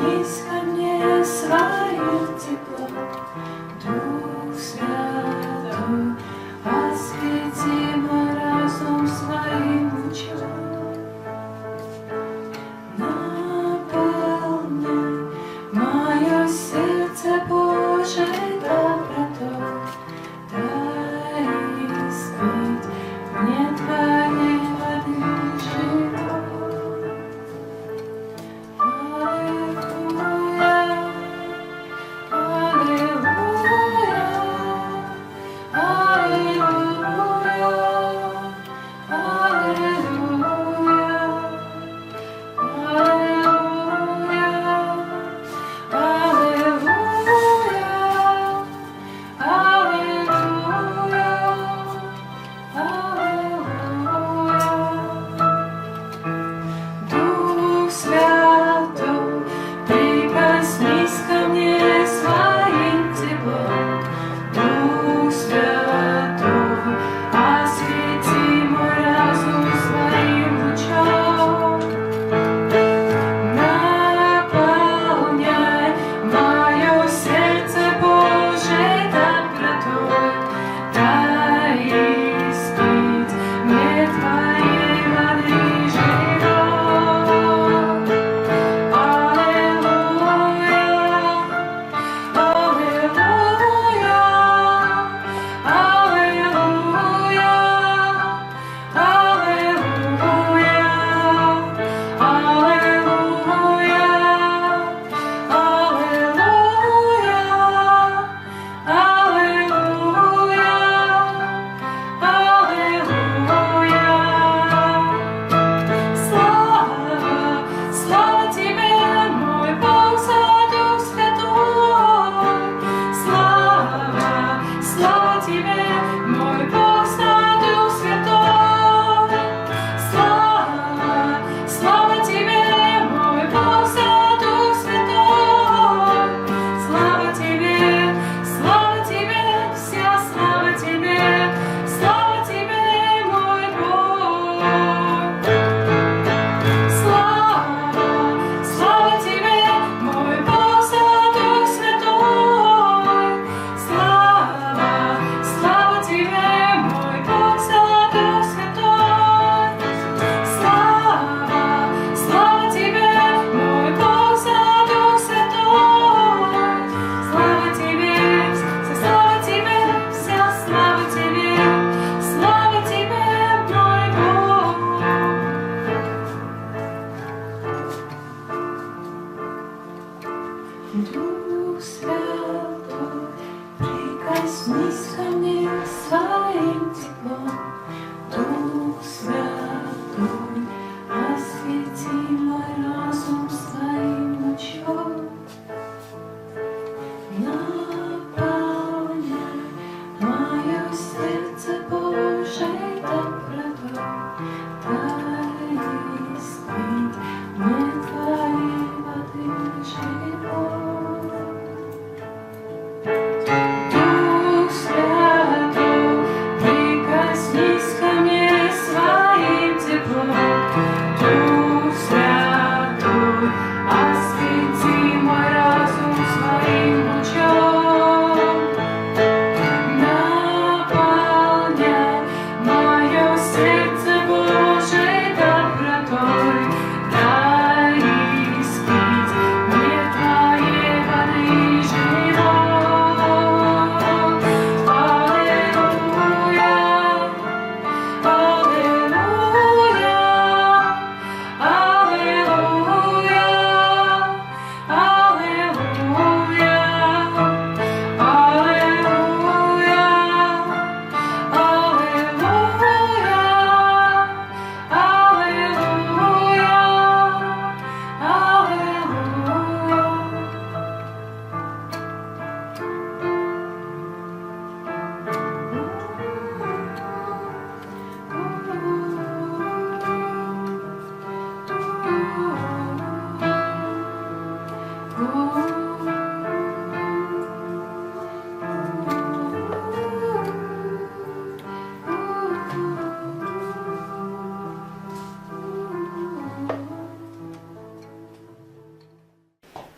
Близко мне свое тепло, Дух Святой, освети мой разум своим лучом. Наполняй мое сердце Божьей добротой, дай испить мне Твоей воды живой. Аллилуйя.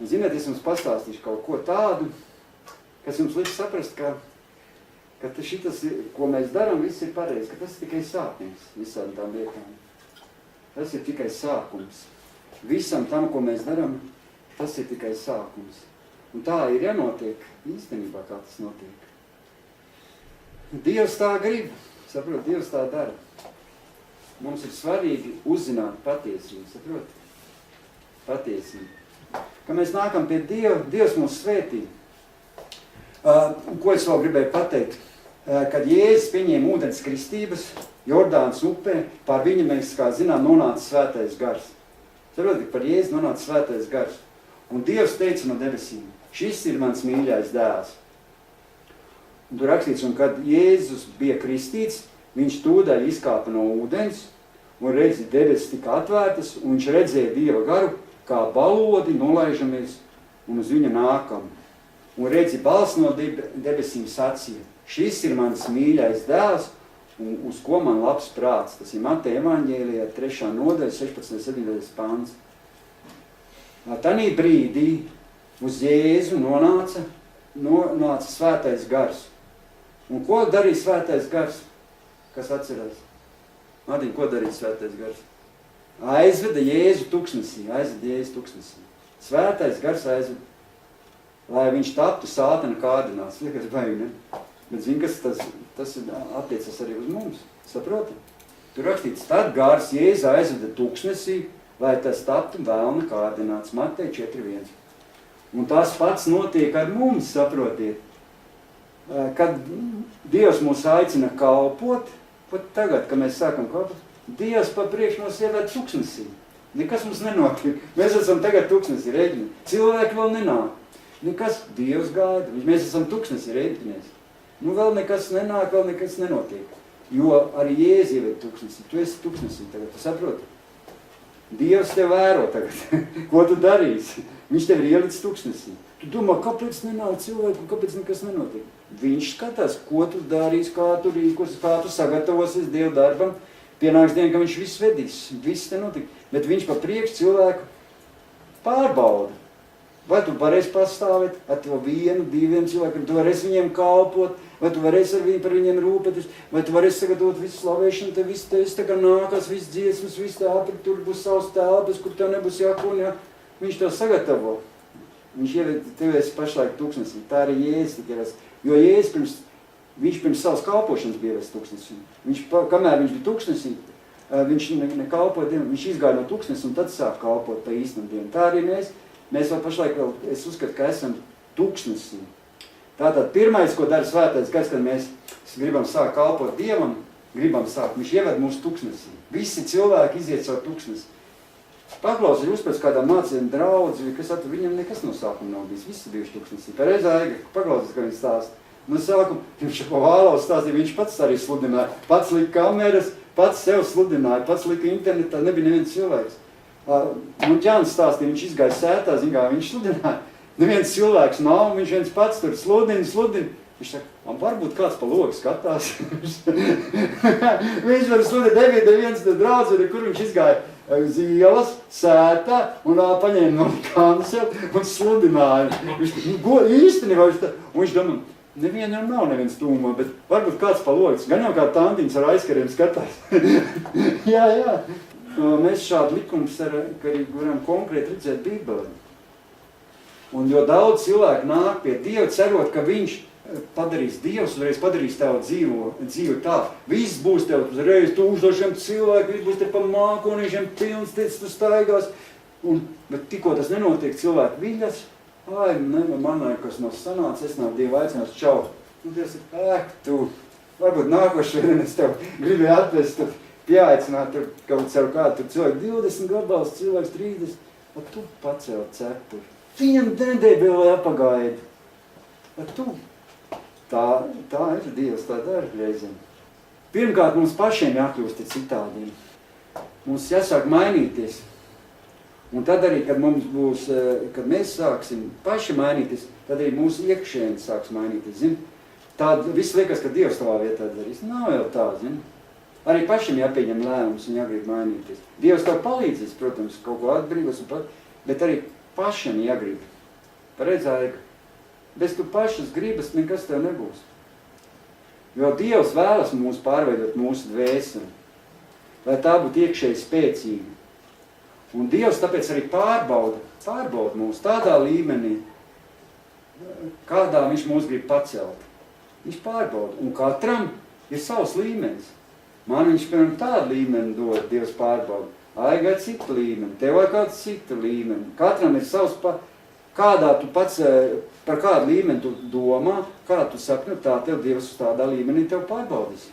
Ziniet, es jums pastāstīšu kaut ko tādu, kas jums liks saprast, ka šitas, ko mēs darām, viss ir pareizi, ka tas ir tikai sākums visām tām lietām. Tas ir tikai sākums. Visam tam, ko mēs darām, tas ir tikai sākums. Un tā ir jānotiek, īstenībā kā tas notiek. Dievs tā grib, saprot, Dievs tā dara. Mums ir svarīgi uzzināt patiesību, saprot? Patiesību. Kad mēs nākam pie Dieva, Dievs mūs svētī. Ko es vēl gribēju pateikt? Kad Jēzus pieņēma ūdens kristības, Jordānas upē, pār viņu mēs, kā zinām, nonāca svētais gars. Saprot, par Jēzu nonāca svētais gars. Un Dievs teica no debesīm, šis ir mans mīļais dēls. Un tur rakstīts, un kad Jēzus bija kristīts, viņš tūdaļ izkāpa no ūdens, un redzi, debesis tika atvērtas, un viņš redzēja Dieva garu, kā balodi nolaižamies un uz viņa nākam. Un redzi, balss no debesīm sacīja, šis ir mans mīļais dēls, un uz ko man labs prāts. Tas ir Mateja evaņģēlijā 3. nodaļa, 16. 17. pāns. Tanī brīdī uz Jēzu nonāca svētais gars. Un ko darīja svētais gars? Kas atcerās? Madiņ, ko darīja svētais gars? Aizveda Jēzu tuksnesī. Svētais gars aizveda, lai viņš taptu sātana kārdināts. Liekas, baigi, ne? Bet zini, kas tas attiecas arī uz mums. Saproti? Tur rakstīts, tad gars Jēzu aizveda tuksnesī, lai tas taptu vēlna kārdināts. Mateja 4.1. Un tas pats notiek ar mums, saprotiet. Kad Dievs mūs aicina kalpot, pat tagad, kad mēs sākam kalpot, Dievs pa priekš mūs ieved tuksnesī. Nekas mums nenotiek. Mēs esam tagad tuksnesī, rēģini. Cilvēki vēl nenāk. Nekas, Dievs gaida. Mēs esam tuksnesī, rēģinies. Nu vēl nekas nenāk, vēl nekas nenotiek. Jo arī Jēzus ieved tuksnesī. Tu esi tuksnesī tagad, tu saproti? Dievs tev vēro tagad. Ko tu darīsi? Viņš tev ir ielicis tuksnesī. Tu domā, kāpēc nenāk cilvēku, kāpēc nekas nenotiek? Viņš skatās, ko tu darīsi, kā tu rīkos, kā tu sagatavosies Dievu darbam. Pienāks diena, ka viņš viss vedīs, viss te notiek. Bet viņš pa priekš cilvēku pārbauda. Vai tu varēsi pastāvēt ar to 1, 2 cilvēkiem, tu varēsi viņiem kalpot, vai tu varēsi par viņiem rūpēties, vai tu varēsi sagatavot visu slavēšanu, te viss te tā kā nākās, viss dziesmas, viss tā apri, tur būs savs telpas, kur tev nebūs jākun, jā. Viņš to sagatavo. Viņš tev esi pašlaik tuksnesī. Tā arī Jēzus tikai esi. Jo Jēzus viņš pirms savas kalpošanas bija ievests tuksnesī. Kamēr viņš bija tuksnesī, viņš nekalpoja Dievam, viņš izgāja no tuksnes un tad sāk kalpot pa īstam Dievam. Tā arī mēs vēl pašlaik es uzskatu, ka esam tuksnesī. Tātad pirmais, ko dara svētais gars, kad mēs gribam sākt kalpot Dievam, viņš ieved mūsu tuksnesī. Visi cilvēki iziet savu tuksnesi. Paklausies, jūs pēc kādām mācījām draudzi, viņam nekas no sākuma nav bijis, visi bijuši tuksnesī. Pareizā Eiga, paklausies, kā viņš stāsta. No sākuma, viņš pa Vālaus stāstīja, viņš pats arī sludināja, pats lika kameras, pats sev sludināja, pats lika internetā, nebija neviens cilvēks. Un Ģāns stāstīja, viņš izgāja sētā, viņš sludināja. Neviens cilvēks nav, viņš viens pats tur sludina. Viņš saka, man varbūt kāds pa logu skatās. Viņš var sludināt, neviens draudzene, kur viņš izgāja uz ielas, sētā un paņēma no kancel un sludināja. Īstenībā viņš domā, nevienam nav neviens tūmā, bet varbūt kāds pa logu. Gan jau kā tantiņas ar aizkariem skatās. Jā. Mēs šādu likumus arī varam konkrēti redzēt Bībelē. Un jo daudz cilvēku nāk pie Dieva, cerot, ka viņš padarīs Dievs, uzreiz padarīs tev dzīvi tā. Viss būs tev uzreiz tūkstošiem cilvēku, viss būs te pa mākonīšiem pilns, tu staigās. Bet tikko tas nenotiek, cilvēku viļas, manai, kas nav sanācis, es nav Dievu aicinās, čau. Un Dievs ir, tu, varbūt nākošajā es tev gribēju atvest, pieaicināt tur kaut sev kādu tur cilvēku 20 gabals, cilvēks 30, un tu pacēl cepuri. Viņam nedēļ vēl jāpagaida. Tā ir Dievs, tā dara reizēm. Pirmkārt, mums pašiem jākļūst citādiem. Mums jāsāk mainīties. Un tad arī, kad mēs sāksim paši mainīties, tad arī mūsu iekšēni sāks mainīties. Zin? Tāda viss liekas, ka Dievs tavā vietā darīs. Nav jau tā, zin? Arī pašiem jāpieņem lēmums un jāgrib mainīties. Dievs tev palīdzēs, protams, kaut ko atbrīvos, bet arī pašiem jāgrib. pareizāji, bez tu pašas gribas nekas tev nebūs. Jo Dievs vēlas mūs pārveidot mūsu dvēseli, lai tā būtu iekšēji spēcīga. Un Dievs tāpēc arī pārbauda mūs tādā līmenī, kādā viņš mūs grib pacelt. Viņš pārbauda, un katram ir savs līmenis. Man viņš, piemēram, tādu līmeni dod, Dievs pārbauda. Aigai citu līmeni, tev vai kāds citu līmeni. Katram ir savs, kādā tu pats, par kādu līmeni tu domā, kā tu saki, nu tā tev Dievs uz tādā līmenī tev pārbaudīs.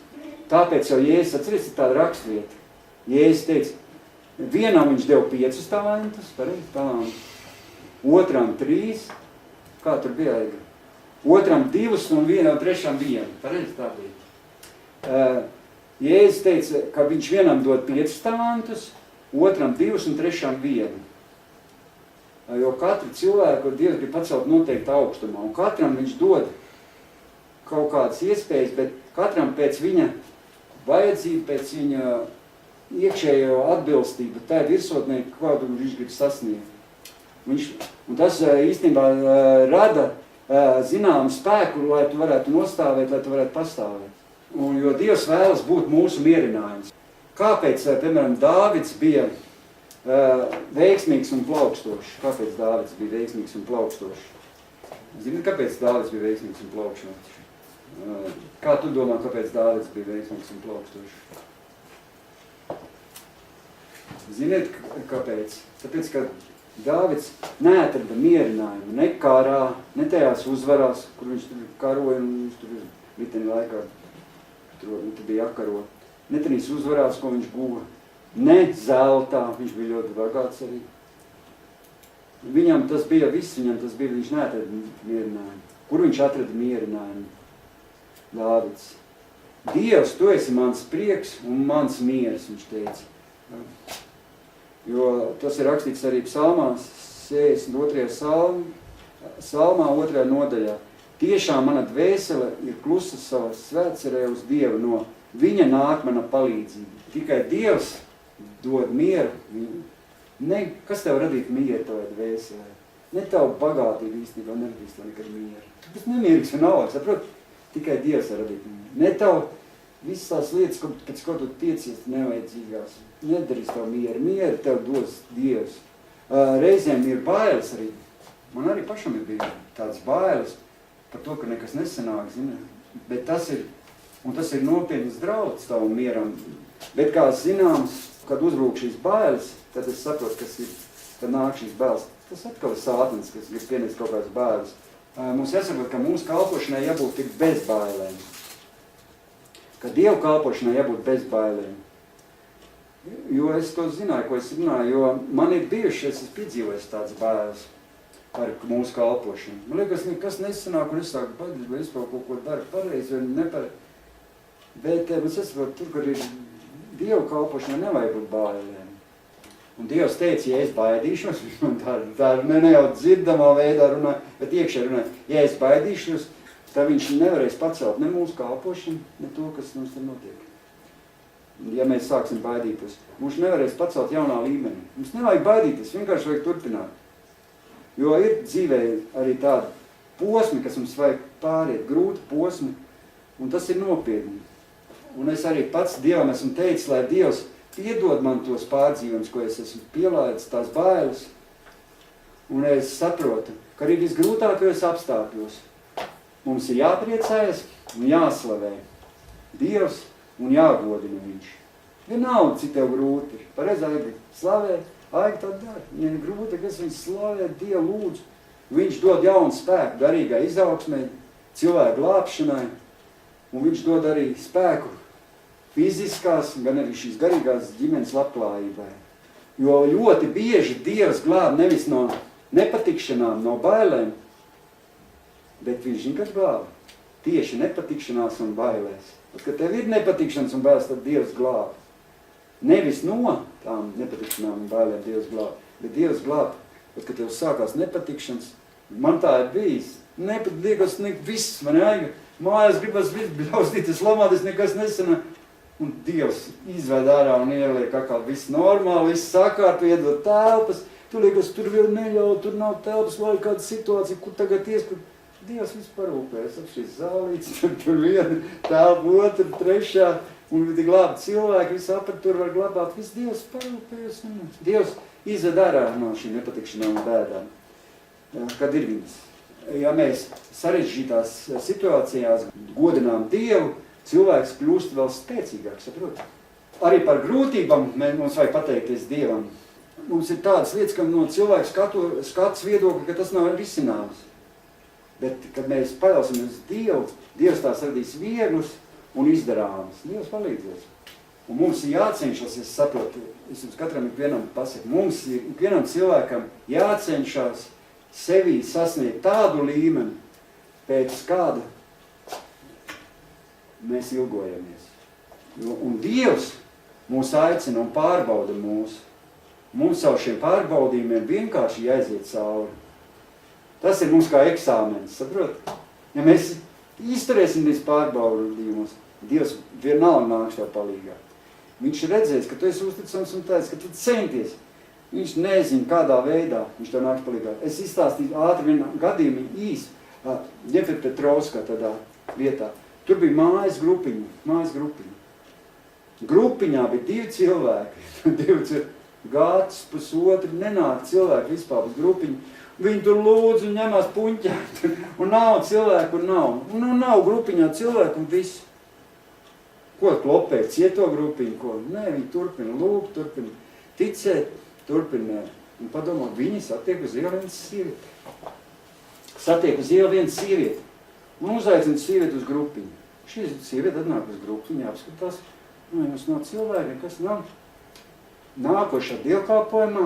Tāpēc jau Jēzus, atceries, ir tāda rakstvieta. Jēzus teica, vienam viņš deva 5 talantus, talantus, otram 3, kā tur bija aiga? Otram 2 un vienam trešam 1, pareizi tā bija. Jēzus teica, ka viņš vienam dod 5 talantus, otram 2 un trešam 1. Jo katru cilvēku Dievs grib pacelt noteikti augstumā, un katram viņš dod kaut kādas iespējas, bet katram pēc viņa vajadzība, pēc viņa iekšējo atbilstību, tā virsotnē, kādu viņš grib sasniegt. Un tas īstenībā rada zināmu spēku, lai tu varētu nostāvēt, lai tu varētu pastāvēt. Un, jo Dievs vēlas būt mūsu mierinājums. Kāpēc, piemēram, Dāvids bija veiksmīgs un plaukstošs? Kāpēc Dāvids bija veiksmīgs un plaukstošs? Zini, kāpēc Dāvids bija veiksmīgs un plaukstošs? Kā tu domā, kāpēc Dāvids bija veiksmīgs un plaukstošs? Ziniet, kāpēc? Tāpēc, ka Dāvids neatrada mierinājumu ne karā, ne tajās uzvarās, kur viņš tur karoja un viņš tur liteni laikā tur bija jākaro. Ne tenīs uzvarās, ko viņš guva, ne zeltā, viņš bija ļoti bagāts arī. Viņam tas bija viss, viņš neatrada mierinājumu. Kur viņš atrada mierinājumu? Dāvids. Dievs, tu esi mans prieks un mans miers, viņš teica. Jo tas ir rakstīts arī psalmā, 62. Psalmā 2. nodaļā. Tiešām mana dvēsele ir klusa savā svētcerē uz Dievu, no viņa nāk mana palīdzība. Tikai Dievs dod mieru. Kas tev radīt mieru tavai dvēselē? Ne tavu bagātību īstenībā neradīs tev nekad mieru. Tu esi nemierīgs un alāk, saprot? Tikai Dievs var radīt mieru. Ne tavu visas tās lietas, pēc ko tu tiecies nevajadzīgās. Nedarīs tev mieru. Mieru tev dos Dievs. Reizēm ir bailes arī. Man arī pašam ir bija tāds bailes par to, ka nekas nesanāk, zini. Bet tas ir nopietnas draudz tavam mieram. Bet kā zināms, kad uzbrūk šīs bailes, tad es saprotu, kad nāk šīs bailes. Tas atkal ir sātnes, kas grib pienest kaut kādas bailes. Mums jāsaprot, ka mūsu kalpošanai jābūt tik bez bailēm. Ka Dievu kalpošanai jābūt bez bailēm. Jo es to zināju, ko es zināju, jo man ir bijuši, es piedzīvojis tādas bailes par mūsu kalpošanu. Man liekas, nekas nesanāk, un es sāku baidīt, vai es kaut ko daru pareizi, vai nepareizi. Bet es saprotu, tur, kur ir Dievu kalpošanai, nevajag būt bailēm. Un Dievs teica, ja es baidīšos, un tā ne jau dzirdamā veidā runāja, bet iekšē runāja, ja es baidīšos, tad viņš nevarēs pacelt ne mūsu kalpošanu, ne to, kas mums tur notiek. Ja mēs sāksim baidīties, mums nevarēs pacelt jaunā līmenī. Mums nevajag baidīties, vienkārši vajag turpināt. Jo ir dzīvē arī tādi posmi, kas mums vajag pāriet, grūti posmi, un tas ir nopietni. Un es arī pats Dievam esmu teicis, lai Dievs piedod man tos pārdzīvums, ko es esmu pielaidis, tās bailes. Un es saprotu, ka arī visgrūtākajos apstākļos mums ir jāpriecājas un jāslavē Dievs un jāgodina viņš. Vienalga, cik tev grūti ir. Pareizāk slavē, aigi tā dara. Ja ir grūti, kas viņš slavē, Dievu lūdzu. Viņš dod jaunu spēku garīgai izaugsmai, cilvēku glābšanai, un viņš dod arī spēku fiziskās, gan arī šīs garīgās ģimenes labklājībai. Jo ļoti bieži Dievs glāb nevis no nepatikšanām, no bailēm, bet viņš nekad glāb tieši nepatikšanās un bailēs. Tad, kad tev ir nepatikšanas un bailes, tad Dievs glāb. Nevis no tām nepatikšanām un bailēm Dievs glāb, bet Dievs glāb. Tad, kad tev sākās nepatikšanas, man tā ir bijis. Liekas, viss man jāiga. Mājās gribas bļaustīties, lamāties, nekas nesanāk. Un Dievs izved ārā un ieliek atkal viss normāli, viss sakārt, iedod telpas. tu liekas, tur vēl neļauj, tur nav telpas vai kāda situācija, kur tagad kur Dievs viss parūpēs, ap šīs zālītes, tur viena telpa, otra, trešā, un tik labi cilvēki, visu apart tur var glabāt, viss Dievs parūpēs, un Dievs izved ārā no šīm nepatikšanām un bēdām, kad ir viņas. Ja mēs sarežģītās situācijās godinām Dievu, cilvēks kļūst vēl spēcīgāks, saprot? Arī par grūtībām mums vajag pateikties Dievam. Mums ir tādas lietas, ka no cilvēka skats viedokļa, ka tas nav risināms. Bet, kad mēs paļausim uz Dievu, Dievs tās radīs vieglus un izdarāmas. Dievs palīdzies. Un mums ir jācenšas, es saprotu, es jums katram ikvienam pasaku, mums ir ikvienam cilvēkam jācenšas sevī sasniegt tādu līmeni, pēc kāda mēs ilgojamies. Un Dievs mūs aicina un pārbauda mūs. Mums savu šiem pārbaudījumiem vienkārši jāiziet cauri. Tas ir mums kā eksāmenis, saprot? Ja mēs izturēsim līdz pārbaudījumus, Dievs vienalga nāks tev palīgā. Viņš redzēs, ka tu esi uzticams un tāds, ka tu centies. Viņš nezina, kādā veidā viņš tev nāks palīgā. Es izstāstīju ātri vienu gadījumu īsi, Ņepetpetrovskā tādā vietā. Tur bija mājas grupiņa. Grupiņā bija 2 cilvēki, gads, pusotri, nenāk cilvēki vispār uz grupiņu. Viņi tur lūdz un ņemās puņķēt, un nav cilvēku, un nav. Un nav grupiņā cilvēku un viss. Ko klopēt, cieto grupiņu, ko? Nē, viņi turpina lūgt, turpina ticēt, turpina. Un padomā, viņi satiek uz ielu viens sievieti. Un uzaicina sievieti uz grupiņu. Šī sievieti atnāk uz grupiņu, apskatās, mums nav cilvēki, kas nav. Nākošā dievkalpojumā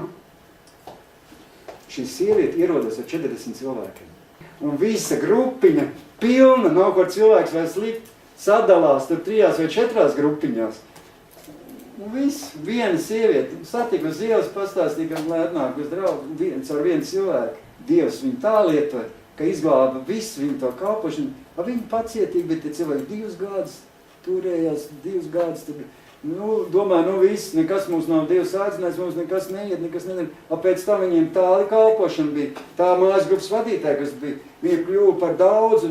šī sieviete ierodas ar 40 cilvēkiem. Un visa grupiņa pilna, nav kur cilvēks vairs likt, sadalās tur 3 vai 4 grupiņās. Un viss, viena sieviete satika uz ielas, pastāstīja, lai atnāk uz draugu, ar vienu cilvēku. Dievs viņu tā lieta, ka izglāba visu viņu to kalpošanu. Viņi pacietīgi, bet tie cilvēki 2 gadus turējās, 2 gadus tur. Domāju, viss, nekas mums nav Dievs aicinājis, mums nekas neiet, nekas nedara. Pēc tam viņiem tāli kalpošana bija. Tā mājas grupas vadītāja, kas bija, viņa kļuva par daudzu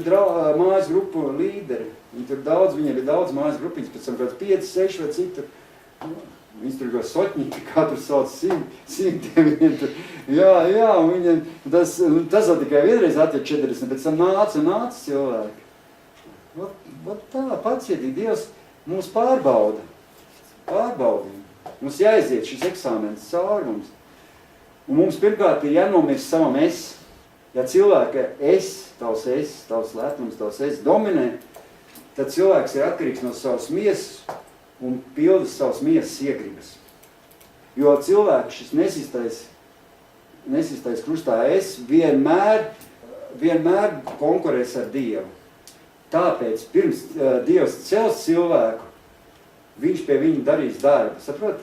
mājas grupu līderi. Viņiem bija daudz mājas grupiņas, pēc tam 5, 6 vai cik tur. Viņas tur kā soķņi, kā tur sauc simtiem viņiem tur. Jā, viņiem, tas vēl tikai vienreiz atver 40, pēc tam nāca cilvēki. Tā, pacietīgi, Dievs mūs pārbaudīja. Mums jāiziet šis eksāmenis cauri mums. Un mums pirmkārt ir jānomirst savam es. Ja cilvēka tavs lepnums, tavs es dominē, tad cilvēks ir atkarīgs no savas miesas un pilda savas miesas iegribas. Jo cilvēks šis nesistais krustā es vienmēr konkurēs ar Dievu. Tāpēc pirms Dievs cels cilvēku, viņš pie viņa darīs darbu, saprot?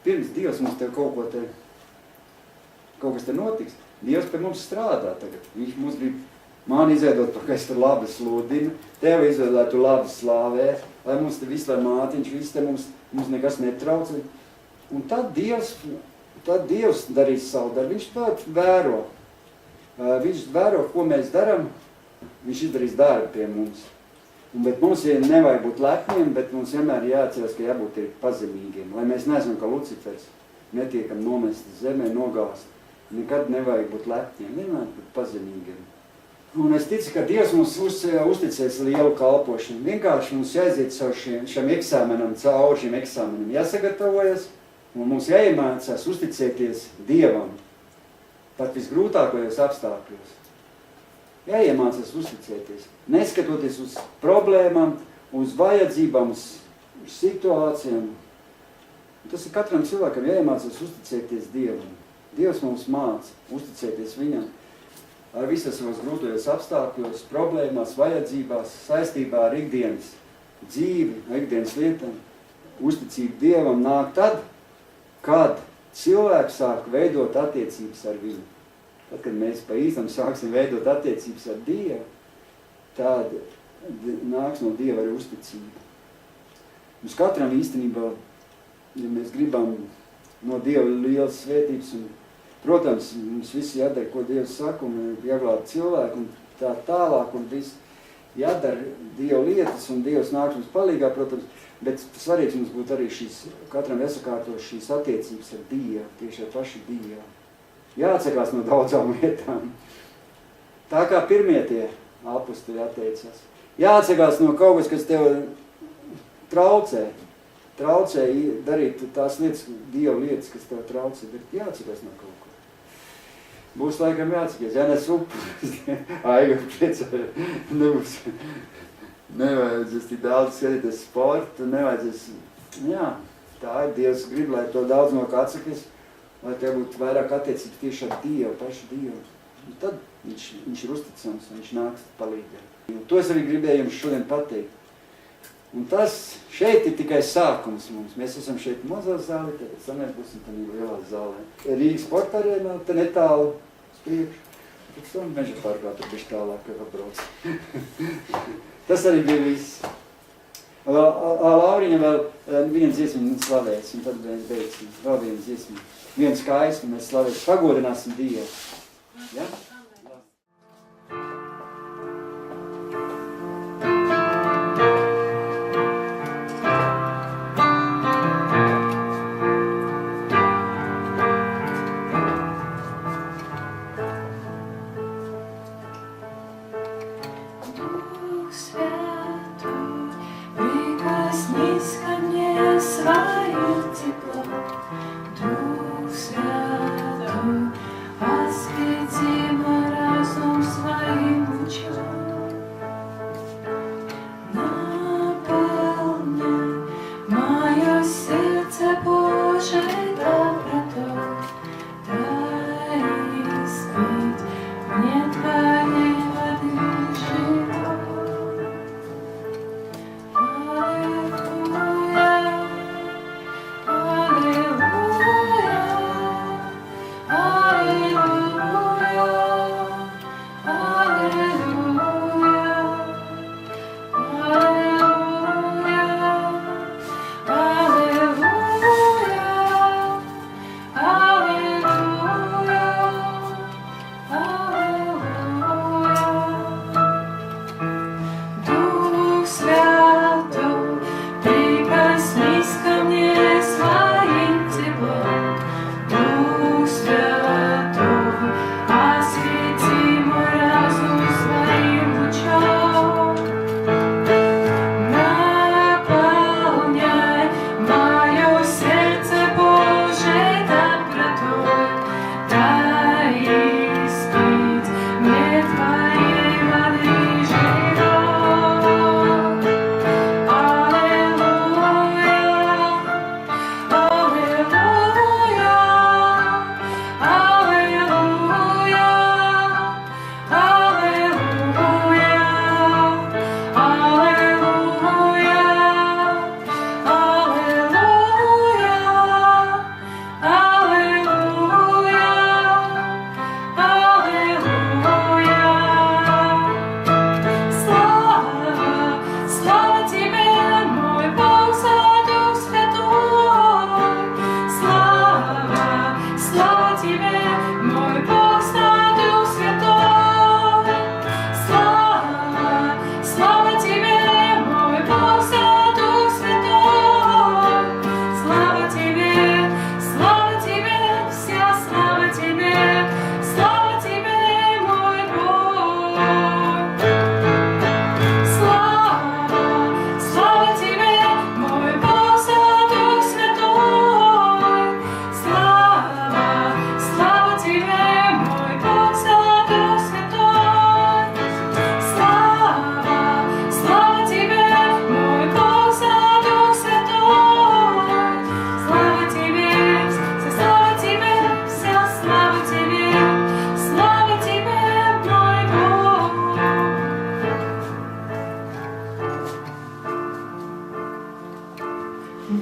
Pirms Dievs mums tev kaut kas te notiks. Dievs pie mums strādā tagad. Viņš mums grib mani izveidot, ka es tur labi sludinu, tev izveidot, lai tu labi slāvē, lai mums te viss, lai mātiņš, viss te mums nekas netrauc. Un tad Dievs darīs savu darbu. Viņš pat vēro. Viņš vēro, ko mēs daram, viņš izdarīs darbu pie mums. Bet mums nevajag būt lepniem, bet mums vienmēr jāatceras, ka jābūt ir pazemīgiem. Lai mēs neesam kā Lucifers, netiekam nomesti zemē, nogāst. Nekad nevajag būt lepniem, vienmēr būt pazemīgiem. Un es ticu, ka Dievs mums uzticēs lielu kalpošanu. Vienkārši mums jāiziet caur šiem eksāmenam, caur šiem eksāmenam jāsagatavojas, un mums jāiemācās uzticēties Dievam, pat visgrūtākajos apstākļos. Jāiemācās uzticēties, neskatoties uz problēmām, uz vajadzībām, uz situācijām. Tas ir katram cilvēkam jāiemācās uzticēties Dievam. Dievs mums māca uzticēties viņam ar visas savas grūtajos apstākļos, problēmās, vajadzībās, saistībā ar ikdienas dzīvi, ikdienas lietām. Uzticība Dievam nāk tad, kad cilvēks sāk veidot attiecības ar viņu. Tad, kad mēs pa īstam sāksim veidot attiecības ar Dievu, tad nāks no Dieva arī uzticība. Mums katram īstenībā, ja mēs gribam no Dieva lielas svētības un Protams, mums visi jādara, ko Dievs saka, un jāglāb cilvēku, un tā tālāk, un viss jādara Dieva lietas, un Dievs nāk mums palīgā, protams, bet svarīgs mums būtu arī šīs, katram jāsakārto šīs attiecības ar Dievu, tieši ar pašu Dievu. Jāatsakās no daudzām lietām. Tā kā pirmie tie apustuļi atteicās. Jāatsakās no kaut kas tev traucē darīt tās lietas, Dieva lietas, kas tev traucē, bet jāatsakās no kaut ko. Būs laikam jāatsakās, jānes upuri. Aiga priecē, nebūs. Nevajadzēs tik daudz skatīties sportu, nevajadzēs, jā, tā ir Dievs grib, lai to daudz no kā atsakās, lai tev būtu vairāk attiecības tieši ar Dievu, pašu Dievu. Un tad viņš ir uzticams, un viņš nāks palīgā. To es arī gribēju jums šodien pateikt. Un tas šeit ir tikai sākums mums. Mēs esam šeit mazā zālē, pēc tam mēs būsim tādā lielā zālē. Rīgas sporta arēnā, te netālu uz priekšu. Pēc tam meža parkā tur bišķi tālāk, kā brauc. Tas arī bija viss. Lauriņa vēl viena dziesma slavēs, un tad mēs beigsim. Vēl viena dziesma. Viens skaists, un mēs slavēsim, pagodināsim Dievu. Ja?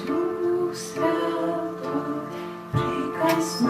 Duh Svēto, priekais